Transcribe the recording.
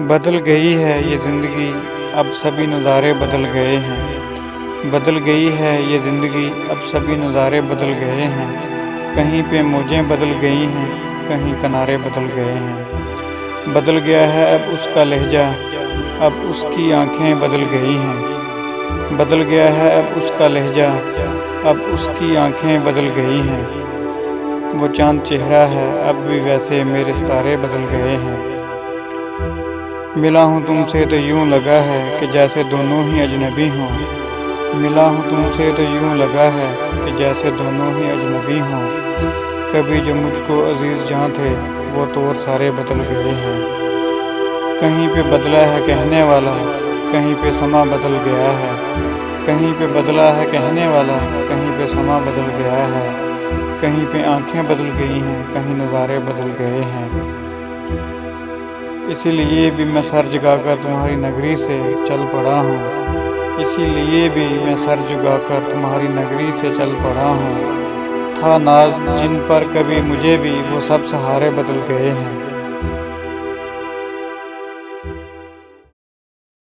بدل گئی ہے یہ زندگی، اب سبھی نظارے بدل گئے ہیں۔ بدل گئی ہے یہ زندگی، اب سبھی نظارے بدل گئے ہیں۔ کہیں پہ موجیں بدل گئی ہیں، کہیں کنارے بدل گئے ہیں۔ بدل گیا ہے اب اس کا لہجہ، اب اس کی آنکھیں بدل گئی ہیں۔ بدل گیا ہے اب اس کا لہجہ، اب اس کی آنکھیں بدل گئی ہیں۔ وہ چاند چہرہ ہے اب بھی ویسے میرے ستارے بدل گئے ہیں۔ ملا ہوں تم سے تو یوں لگا ہے کہ جیسے دونوں ہی اجنبی ہوں۔ ملا ہوں تم سے تو یوں لگا ہے کہ جیسے دونوں ہی اجنبی ہوں۔ کبھی جو مجھ کو عزیز جاں تھے وہ تو اور سارے بدل گئے ہیں۔ کہیں پہ بدلا ہے کہنے والا، کہیں پہ سما بدل گیا ہے۔ کہیں پہ بدلا ہے کہنے والا، کہیں پہ سما بدل گیا ہے۔ کہیں پہ آنکھیں بدل گئی ہیں، کہیں نظارے بدل گئے ہیں۔ اسی لیے بھی میں سر جھکا کر تمہاری نگری سے چل پڑا ہوں۔ اسی لیے بھی میں سر جھکا کر تمہاری نگری سے چل پڑا ہوں۔ تھا ناز جن پر کبھی مجھے بھی، وہ سب سہارے بدل گئے ہیں۔